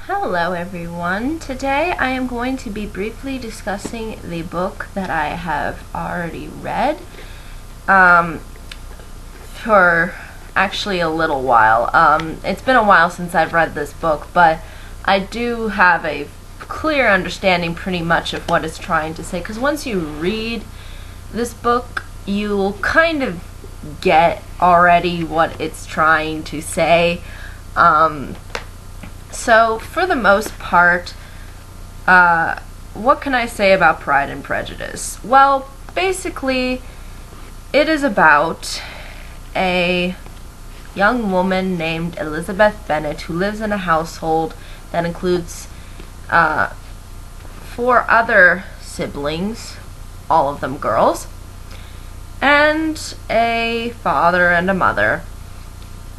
Hello everyone. Today I am going to be briefly discussing the book that I have already read for actually a little while. It's been a while since I've read this book, but I do have a clear understanding pretty much of what it's trying to say, because once you read this book, you'll kind of get already what it's trying to say. So, for the most part, what can I say about Pride and Prejudice? Well, basically, it is about a young woman named Elizabeth Bennet who lives in a household that includes 4 other siblings, all of them girls, and a father and a mother.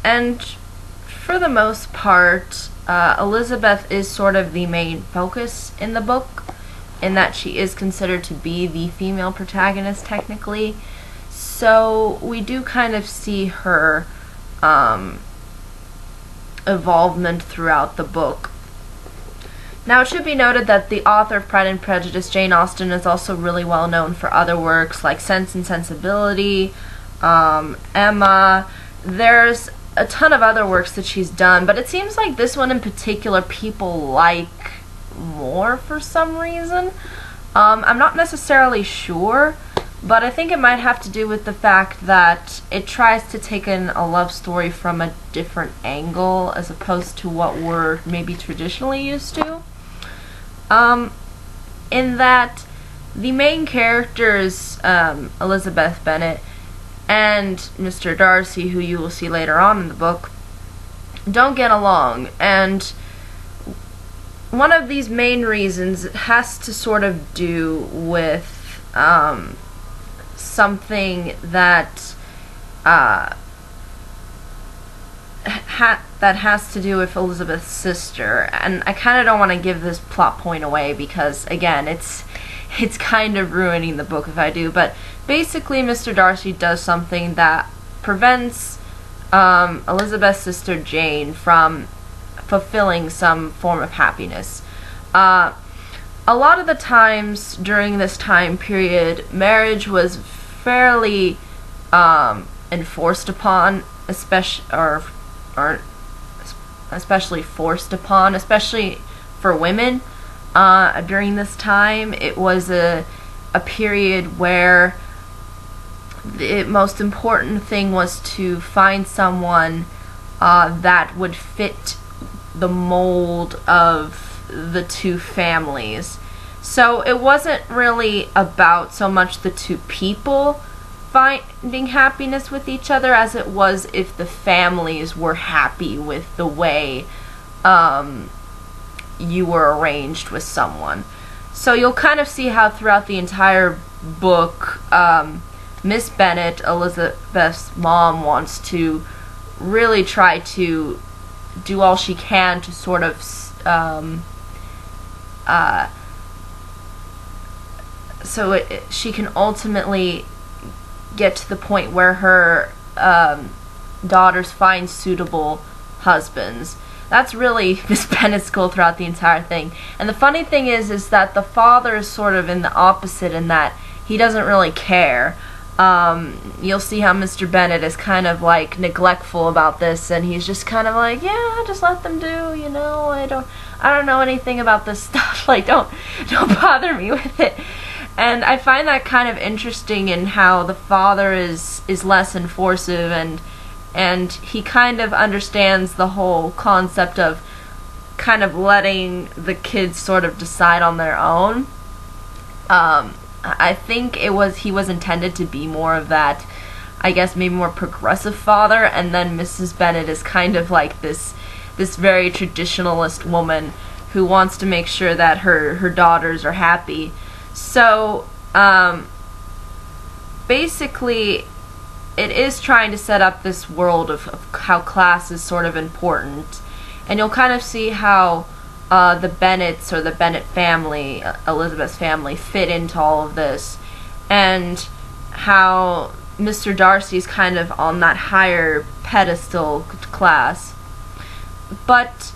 And for the most part, Elizabeth is sort of the main focus in the book, in that she is considered to be the female protagonist technically. So we do kind of see her involvement throughout the book. Now, it should be noted that the author of Pride and Prejudice, Jane Austen, is also really well known for other works like Sense and Sensibility, Emma. There's a ton of other works that she's done, but it seems like this one in particular people like more for some reason. I'm not necessarily sure, but I think it might have to do with the fact that it tries to take in a love story from a different angle as opposed to what we're maybe traditionally used to. In that the main characters, Elizabeth Bennet and Mr. Darcy, who you will see later on in the book, don't get along. And one of these main reasons has to sort of do with something that that has to do with Elizabeth's sister. And I kind of don't want to give this plot point away because, again, it's kind of ruining the book if I do, but basically Mr. Darcy does something that prevents Elizabeth's sister Jane from fulfilling some form of happiness. A lot of the times during this time period, marriage was fairly enforced upon, especially forced upon, especially for women. During this time, it was a period where the most important thing was to find someone that would fit the mold of the two families. So it wasn't really about so much the two people finding happiness with each other as it was if the families were happy with the way you were arranged with someone. So you'll kind of see how throughout the entire book, Miss Bennet, Elizabeth's mom, wants to really try to do all she can to sort of she can ultimately get to the point where her daughters find suitable husbands. That's really Miss Bennet's goal throughout the entire thing. And the funny thing is that the father is sort of in the opposite, in that he doesn't really care. You'll see how Mr. Bennet is kind of like neglectful about this, and he's just kind of like, yeah, just let them do, you know, I don't know anything about this stuff, like don't bother me with it. And I find that kind of interesting in how the father is less enforcive, and he kind of understands the whole concept of kind of letting the kids sort of decide on their own. I think he was intended to be more of that, I guess maybe more progressive father, and then Mrs. Bennet is kind of like this very traditionalist woman who wants to make sure that her daughters are happy. So, basically, it is trying to set up this world of how class is sort of important. And you'll kind of see how the Bennets, or the Bennet family, Elizabeth's family, fit into all of this. And how Mr. Darcy's kind of on that higher pedestal class. But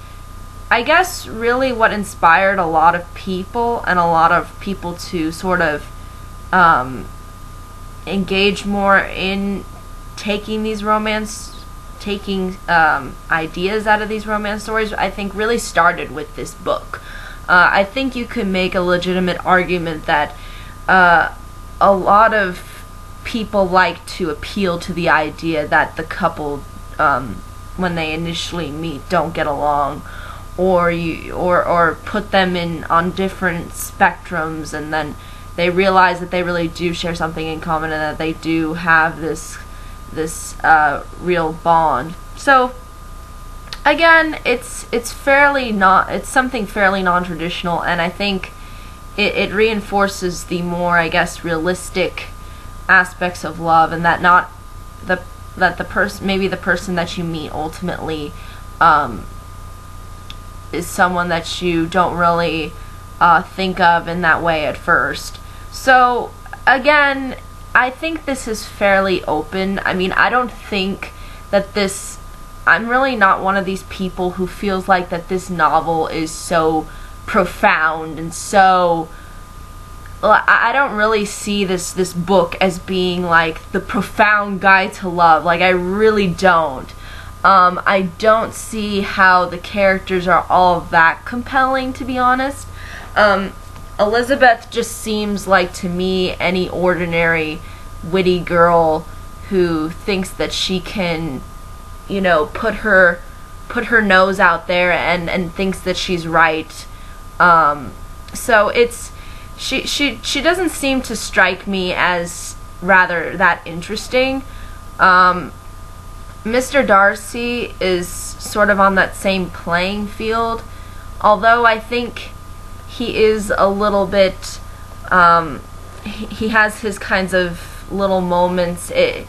I guess really what inspired a lot of people and a lot of people to sort of engage more in taking ideas out of these romance stories, I think really started with this book. I think you could make a legitimate argument that a lot of people like to appeal to the idea that the couple, when they initially meet, don't get along, or put them in on different spectrums, and then they realize that they really do share something in common and that they do have this real bond. So again, it's something fairly non-traditional, and I think it reinforces the more, I guess, realistic aspects of love, and that the person that you meet ultimately is someone that you don't really think of in that way at first. So again, I think this is fairly open. I mean, I don't think that I'm really not one of these people who feels like that this novel is so profound and so... I don't really see this book as being like the profound guide to love. Like, I really don't. I don't see how the characters are all that compelling, to be honest. Elizabeth just seems like, to me, any ordinary witty girl who thinks that she can, put her nose out there and thinks that she's right. So it's she doesn't seem to strike me as rather that interesting. Mr. Darcy is sort of on that same playing field, although I think he is a little bit, he has his kinds of little moments. It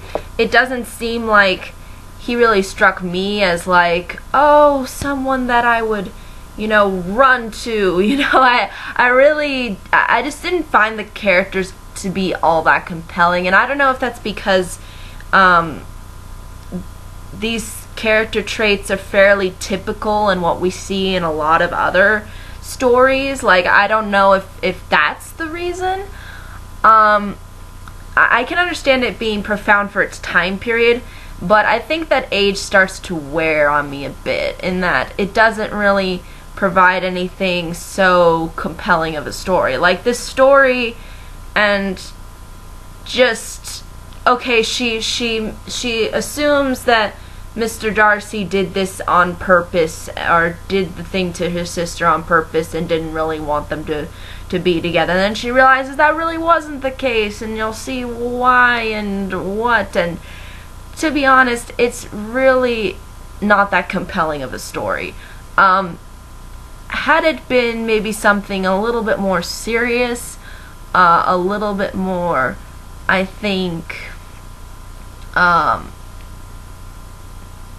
doesn't seem like he really struck me as like, oh, someone that I would, run to. I just didn't find the characters to be all that compelling, and I don't know if that's because these character traits are fairly typical in what we see in a lot of other stories. Like, I don't know if that's the reason. I can understand it being profound for its time period, but I think that age starts to wear on me a bit, in that it doesn't really provide anything so compelling of a story. Like, this story, and just, okay, she assumes that Mr. Darcy did this on purpose, or did the thing to his sister on purpose and didn't really want them to be together. And then she realizes that really wasn't the case, and you'll see why and what. And to be honest, it's really not that compelling of a story. Had it been maybe something a little bit more serious, a little bit more, I think,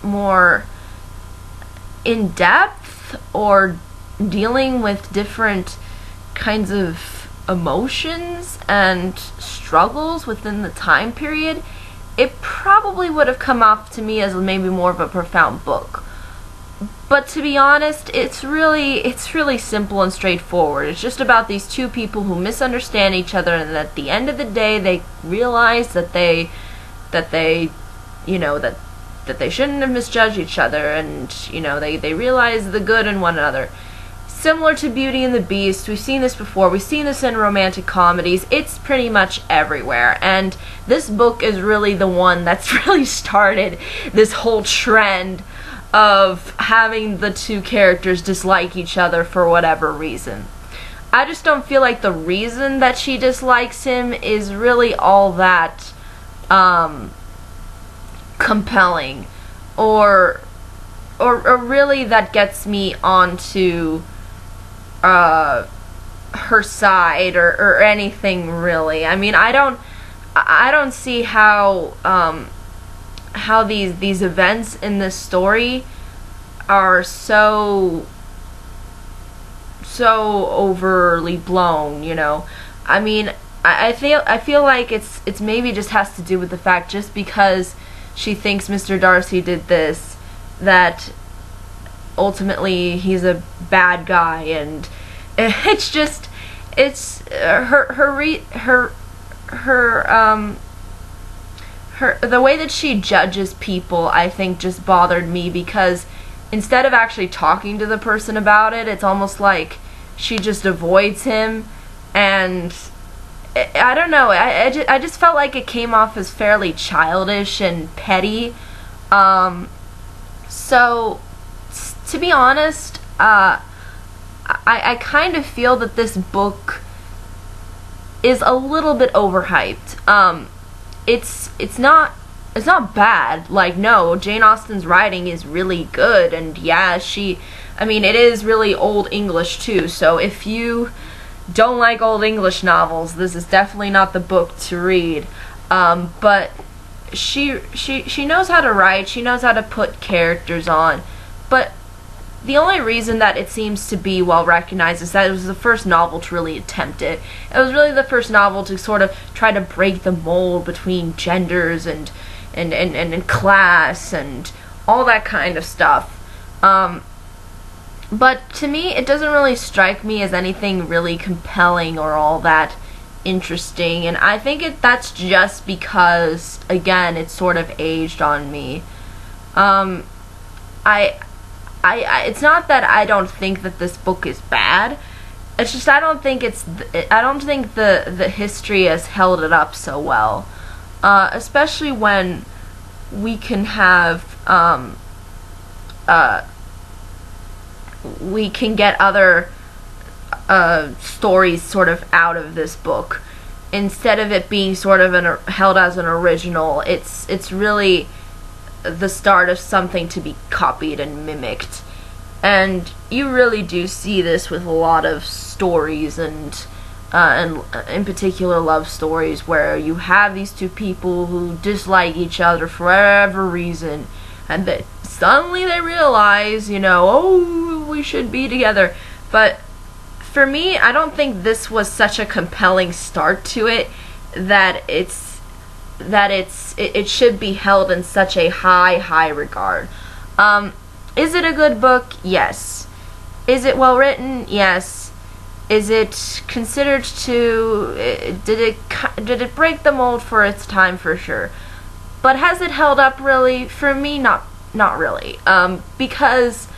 more in depth, or dealing with different kinds of emotions and struggles within the time period, it probably would have come off to me as maybe more of a profound book. But to be honest, it's really simple and straightforward. It's just about these two people who misunderstand each other, and at the end of the day they realize that they shouldn't have misjudged each other, and they realize the good in one another. Similar to Beauty and the Beast, we've seen this before. We've seen this in romantic comedies. It's pretty much everywhere, and this book is really the one that's really started this whole trend of having the two characters dislike each other for whatever reason. I just don't feel like the reason that she dislikes him is really all that compelling, or really that gets me onto her side, or anything really. I mean, I don't see how these events in this story are so overly blown. I mean, I feel like it's maybe just has to do with the fact, just because she thinks Mr. Darcy did this, that ultimately he's a bad guy, and it's just, it's the way that she judges people, I think, just bothered me, because instead of actually talking to the person about it, it's almost like she just avoids him. And I don't know, I just felt like it came off as fairly childish and petty. So to be honest, I kind of feel that this book is a little bit overhyped. It's not bad. Like, no, Jane Austen's writing is really good, and yeah, it is really Old English too, so if you don't like Old English novels, this is definitely not the book to read. But she knows how to write, she knows how to put characters on, but the only reason that it seems to be well recognized is that it was the first novel to really attempt it. It was really the first novel to sort of try to break the mold between genders and class and all that kind of stuff. But to me, it doesn't really strike me as anything really compelling or all that interesting, and I think that's just because, again, it's sort of aged on me. It's not that I don't think that this book is bad. It's just I don't think the history has held it up so well. Especially when we can have we can get other stories sort of out of this book, instead of it being sort of held as an original. It's really the start of something to be copied and mimicked, and you really do see this with a lot of stories, and in particular love stories, where you have these two people who dislike each other for whatever reason, and that suddenly they realize, oh, we should be together. But for me, I don't think this was such a compelling start to it that it should be held in such a high regard. Is it a good book? Yes. Is it well written? Yes. Is it considered to, did it break the mold for its time? For sure. But has it held up really? For me, not really. Because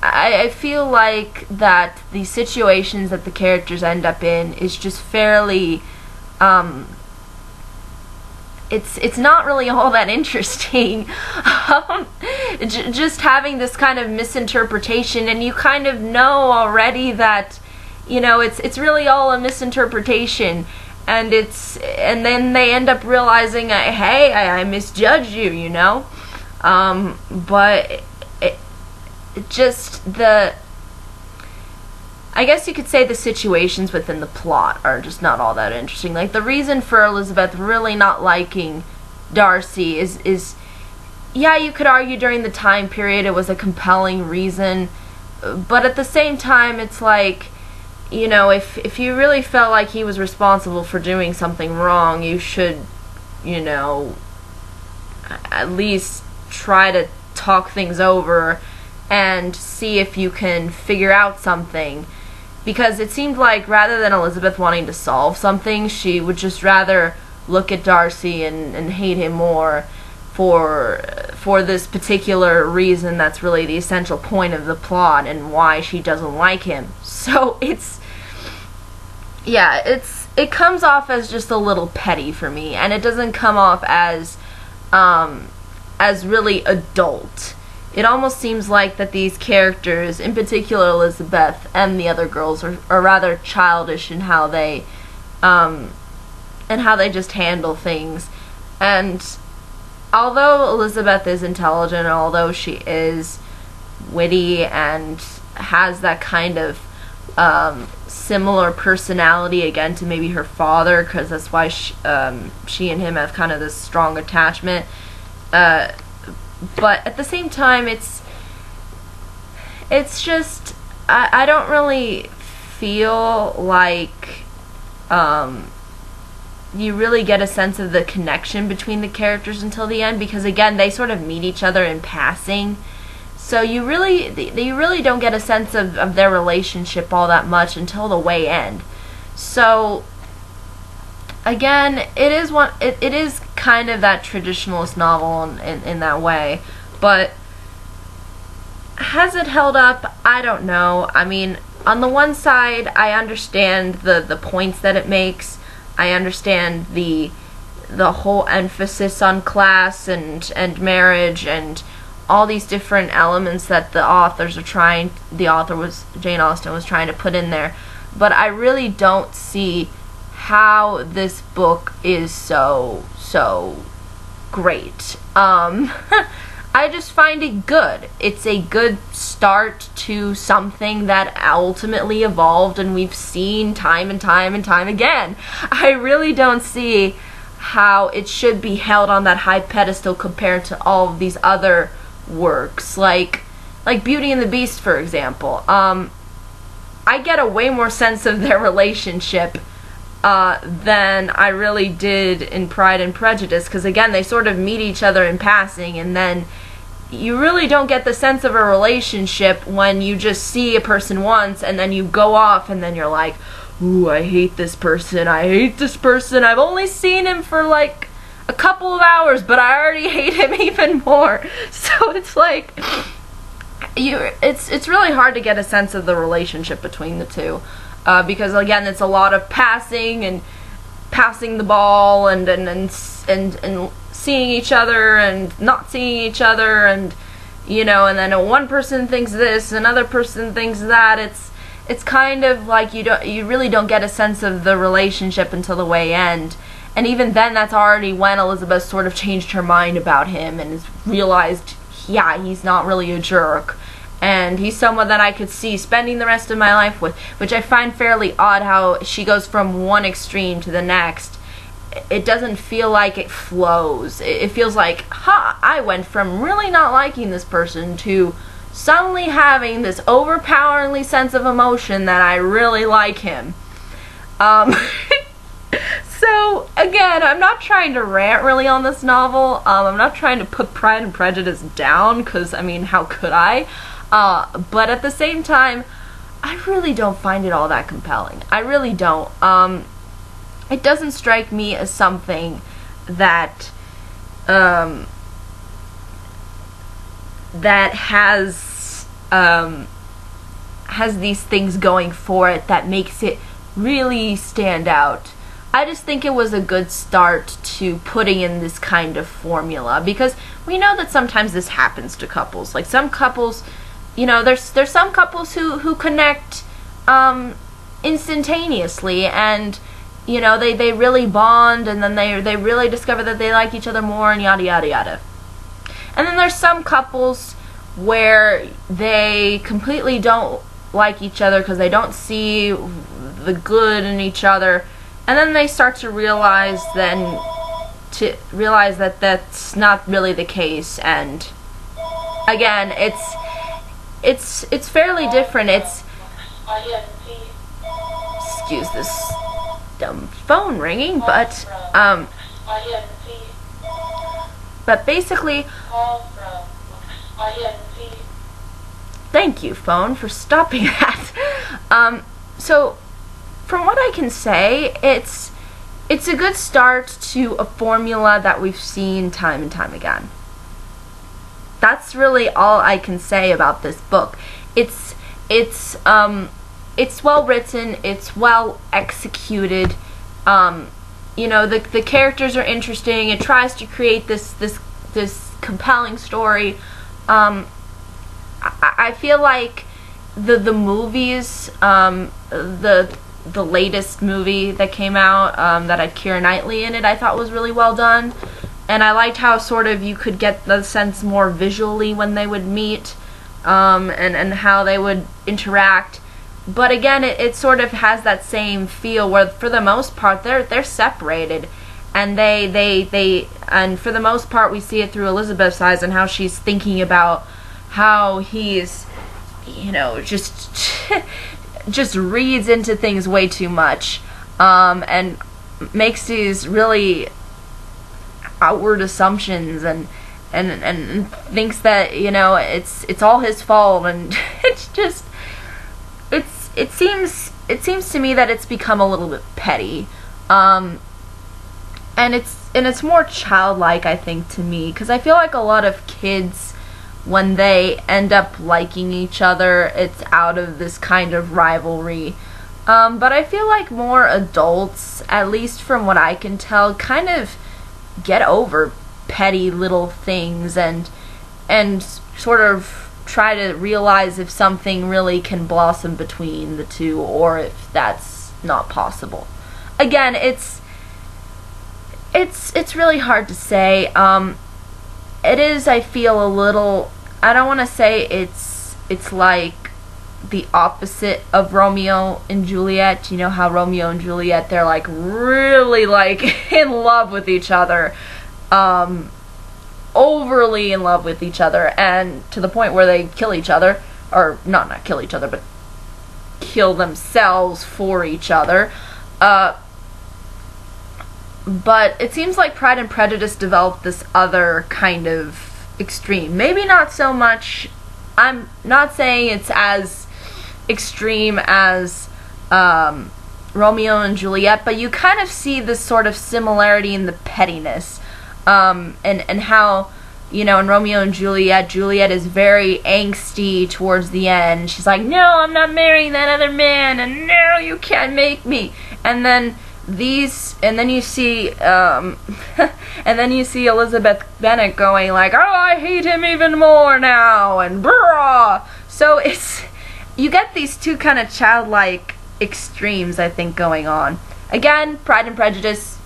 I feel like that the situations that the characters end up in is just fairly, it's not really all that interesting. Just having this kind of misinterpretation, and you kind of know already that, it's really all a misinterpretation, and then they end up realizing, hey, I misjudged you, but I guess you could say the situations within the plot are just not all that interesting. Like, the reason for Elizabeth really not liking Darcy is yeah, you could argue during the time period it was a compelling reason, but at the same time, it's like, if you really felt like he was responsible for doing something wrong, you should, at least try to talk things over and see if you can figure out something. Because it seemed like rather than Elizabeth wanting to solve something, she would just rather look at Darcy and hate him more for this particular reason that's really the essential point of the plot and why she doesn't like him. So it comes off as just a little petty for me, and it doesn't come off as really adult. It almost seems like that these characters, in particular Elizabeth and the other girls, are rather childish in how they just handle things. And although Elizabeth is intelligent, although she is witty and has that kind of similar personality, again, to maybe her father, because that's why she and him have kind of this strong attachment, but at the same time, it's just, I don't really feel like you really get a sense of the connection between the characters until the end, because again, they sort of meet each other in passing. So you really don't get a sense of their relationship all that much until the way end. So again, it is kind of that traditionalist novel in that way, but has it held up? I don't know. I mean, on the one side, I understand the points that it makes. I understand the whole emphasis on class and marriage and all these different elements that Jane Austen was trying to put in there. But I really don't see how this book is so great. I just find it good. It's a good start to something that ultimately evolved and we've seen time and time and time again. I really don't see how it should be held on that high pedestal compared to all of these other works, like Beauty and the Beast, for example. I get a way more sense of their relationship than I really did in Pride and Prejudice, because again, they sort of meet each other in passing, and then you really don't get the sense of a relationship when you just see a person once, and then you go off, and then you're like, ooh, I hate this person, I've only seen him for like a couple of hours, but I already hate him even more. So it's like, it's really hard to get a sense of the relationship between the two. Because again, it's a lot of passing the ball and seeing each other and not seeing each other, and and then one person thinks this, another person thinks that. It's kind of like you really don't get a sense of the relationship until the way end, and even then, that's already when Elizabeth sort of changed her mind about him and has realized, yeah, he's not really a jerk. And he's someone that I could see spending the rest of my life with, which I find fairly odd how she goes from one extreme to the next. It doesn't feel like it flows. It feels like, I went from really not liking this person to suddenly having this overpoweringly sense of emotion that I really like him. So, again, I'm not trying to rant really on this novel. I'm not trying to put Pride and Prejudice down, because, I mean, how could I? But at the same time, I really don't find it all that compelling. I really don't. It doesn't strike me as something that that has these things going for it that makes it really stand out. I just think it was a good start to putting in this kind of formula, because we know that sometimes this happens to couples. Like some couples, there's some couples who connect instantaneously, and they really bond, and then they really discover that they like each other more, and yada yada yada. And then there's some couples where they completely don't like each other because they don't see the good in each other, and then they start to realize that that's not really the case. And again, it's fairly different. Excuse this dumb phone ringing, but basically, thank you, phone, for stopping that. So from what I can say, it's a good start to a formula that we've seen time and time again. That's really all I can say about this book. It's well written, it's well executed. The characters are interesting. It tries to create this compelling story. I feel like the movies, the latest movie that came out that had Keira Knightley in it, I thought was really well done. And I liked how sort of you could get the sense more visually when they would meet, and how they would interact. But again, it sort of has that same feel where, for the most part, they're separated, and and for the most part, we see it through Elizabeth's eyes and how she's thinking about how he's, just reads into things way too much, and makes these really outward assumptions, and and thinks that, you know, it's all his fault, and it's just it seems to me that it's become a little bit petty, and it's more childlike, I think, to me, because I feel like a lot of kids, when they end up liking each other, it's out of this kind of rivalry. But I feel like more adults, at least from what I can tell, kind of get over petty little things and sort of try to realize if something really can blossom between the two, or if that's not possible. Again, it's really hard to say. It is, I feel, a little, I don't want to say it's like the opposite of Romeo and Juliet. You know how Romeo and Juliet, they're like really like in love with each other, overly in love with each other, and to the point where they kill each other, or not kill each other, but kill themselves for each other. But it seems like Pride and Prejudice developed this other kind of extreme. Maybe not so much, I'm not saying it's as extreme as Romeo and Juliet, but you kind of see this sort of similarity in the pettiness, and how, you know, in Romeo and Juliet, Juliet is very angsty towards the end. She's like, no, I'm not marrying that other man, and no, you can't make me. And then you see Elizabeth Bennet going like, oh, I hate him even more now, and brah. So you get these two kind of childlike extremes, I think, going on. Again, Pride and Prejudice,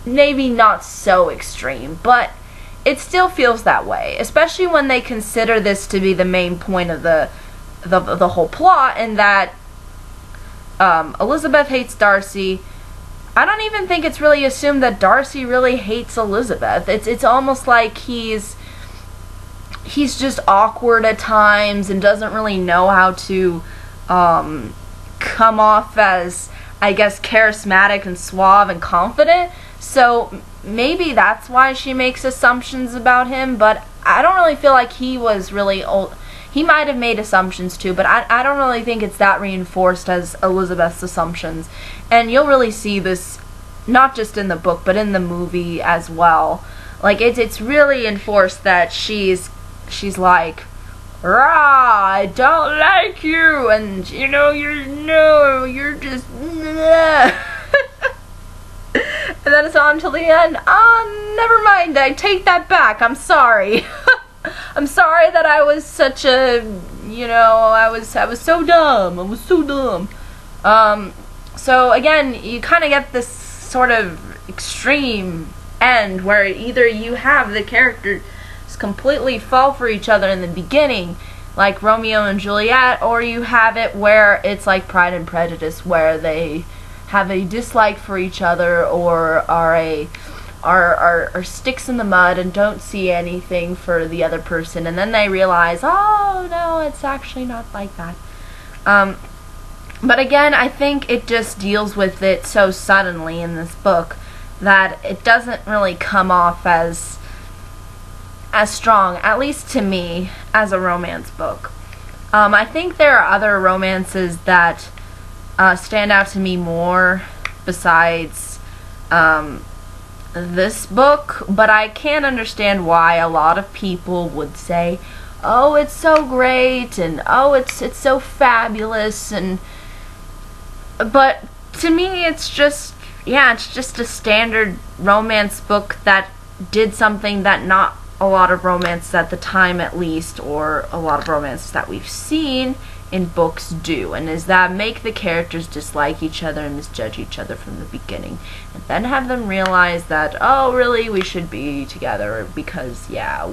maybe not so extreme, but it still feels that way, especially when they consider this to be the main point of the whole plot, and that Elizabeth hates Darcy. I don't even think it's really assumed that Darcy really hates Elizabeth. It's almost like he's just awkward at times and doesn't really know how to come off as, I guess, charismatic and suave and confident. So maybe that's why she makes assumptions about him, but I don't really feel like he was really old. He might have made assumptions too, but I don't really think it's that reinforced as Elizabeth's assumptions. And you'll really see this not just in the book, but in the movie as well. Like, it's really enforced that she's like, rah, I don't like you, and you know, you're just and then it's on until the end. Never mind, I take that back, I'm sorry. I'm sorry that I was such a, you know, I was so dumb. So again, you kind of get this sort of extreme end where either you have the characters completely fall for each other in the beginning, like Romeo and Juliet, or you have it where it's like Pride and Prejudice, where they have a dislike for each other, or are sticks in the mud and don't see anything for the other person, and then they realize, oh no, it's actually not like that. But again, I think it just deals with it so suddenly in this book that it doesn't really come off as strong, at least to me, as a romance book. I think there are other romances that stand out to me more besides this book, but I can't understand why a lot of people would say, oh, it's so great, and oh, it's so fabulous, but to me it's just a standard romance book that did something that not a lot of romance at the time, at least, or a lot of romances that we've seen in books do, and is that make the characters dislike each other and misjudge each other from the beginning, and then have them realize that, oh, really, we should be together because, yeah,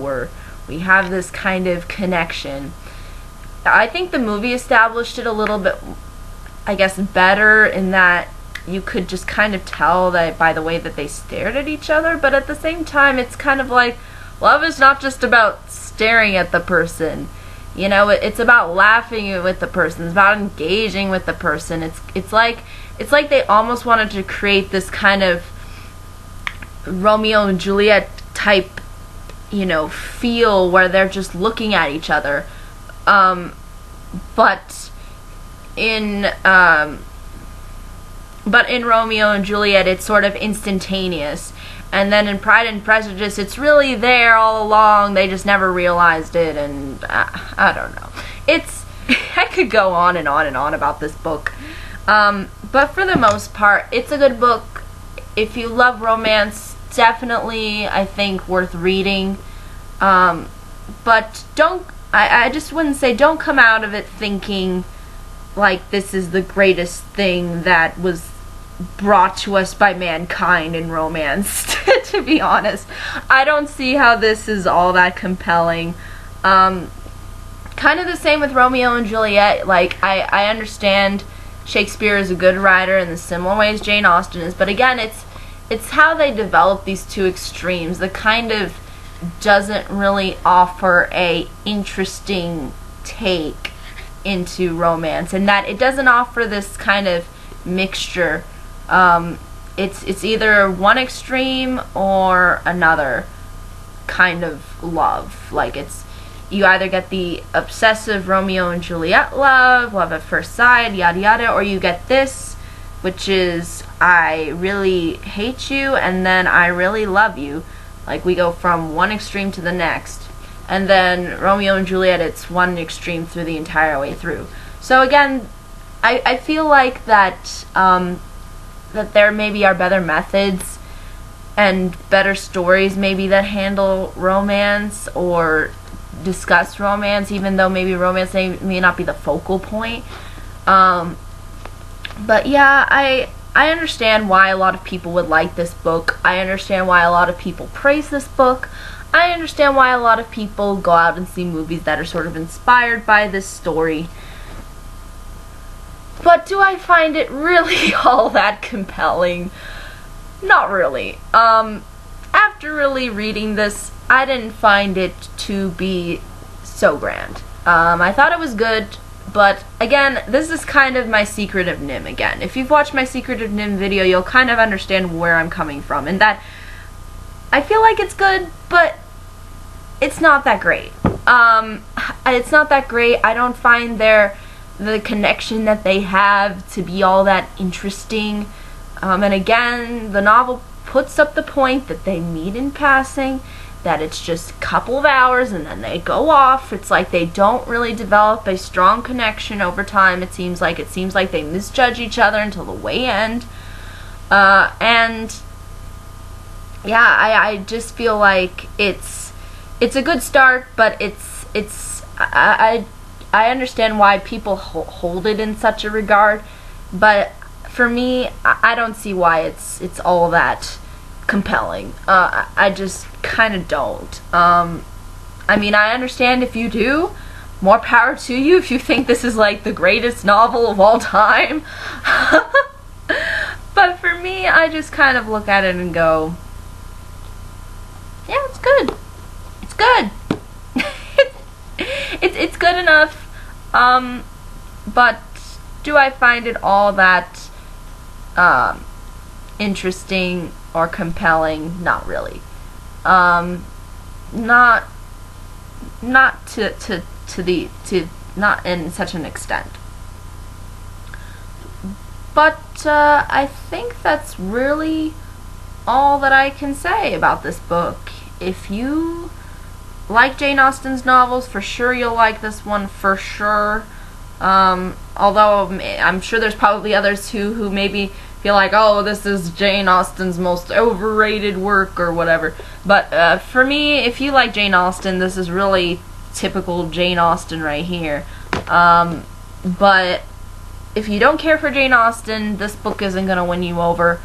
we have this kind of connection. I think the movie established it a little bit, I guess, better, in that you could just kind of tell that by the way that they stared at each other, but at the same time, it's kind of like, love is not just about staring at the person. You know, it's about laughing with the person. It's about engaging with the person. It's like they almost wanted to create this kind of Romeo and Juliet type, feel where they're just looking at each other. But in Romeo and Juliet, it's sort of instantaneous. And then in Pride and Prejudice, it's really there all along. They just never realized it, and I don't know. I could go on and on and on about this book. But for the most part, it's a good book. If you love romance, definitely, I think, worth reading. But I just wouldn't say, don't come out of it thinking like this is the greatest thing that was brought to us by mankind in romance. To be honest, I don't see how this is all that compelling. Kind of the same with Romeo and Juliet. Like, I understand Shakespeare is a good writer in the similar ways Jane Austen is, but again, it's how they develop these two extremes that kind of doesn't really offer a interesting take into romance, and that it doesn't offer this kind of mixture. It's either one extreme or another kind of love. Like, you either get the obsessive Romeo and Juliet love at first sight, yada yada, or you get this, which is I really hate you and then I really love you. Like, we go from one extreme to the next. And then Romeo and Juliet, it's one extreme through the entire way through. So again, I feel like that that there maybe are better methods and better stories maybe that handle romance or discuss romance, even though maybe romance may not be the focal point. But yeah, I understand why a lot of people would like this book. I understand why a lot of people praise this book. I understand why a lot of people go out and see movies that are sort of inspired by this story. But do I find it really all that compelling? Not really. After really reading this, I didn't find it to be so grand. I thought it was good, but again, this is kind of my Secret of Nim again. If you've watched my Secret of Nim video, you'll kind of understand where I'm coming from, and that I feel like it's good, but it's not that great. It's not that great. I don't find the connection that they have to be all that interesting. And again, the novel puts up the point that they meet in passing, that it's just a couple of hours and then they go off. It's like they don't really develop a strong connection over time. It seems like they misjudge each other until the way end. And yeah, I just feel like it's a good start, but I understand why people hold it in such a regard, but for me, I don't see why it's all that compelling. I just kind of don't. I mean, I understand if you do. More power to you if you think this is like the greatest novel of all time. But for me, I just kind of look at it and go, yeah, it's good. It's good. It's good enough. But do I find it all that interesting or compelling? Not really. Not not in such an extent. But I think that's really all that I can say about this book. If you like Jane Austen's novels, for sure you'll like this one, for sure. Although I'm sure there's probably others who maybe feel like, oh, this is Jane Austen's most overrated work or whatever. But for me, if you like Jane Austen, this is really typical Jane Austen right here. But if you don't care for Jane Austen, this book isn't going to win you over.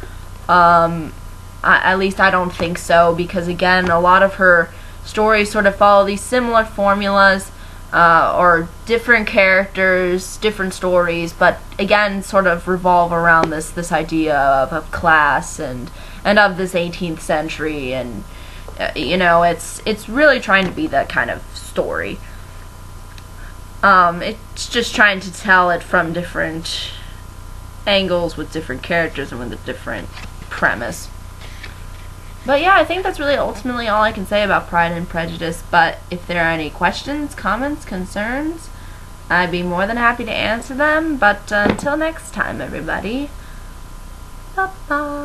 At least I don't think so, because again, a lot of her stories sort of follow these similar formulas, or different characters, different stories, but again, sort of revolve around this idea of class and of this 18th century, and it's really trying to be that kind of story. It's just trying to tell it from different angles with different characters and with a different premise. But yeah, I think that's really ultimately all I can say about Pride and Prejudice. But if there are any questions, comments, concerns, I'd be more than happy to answer them. But until next time, everybody. Bye-bye.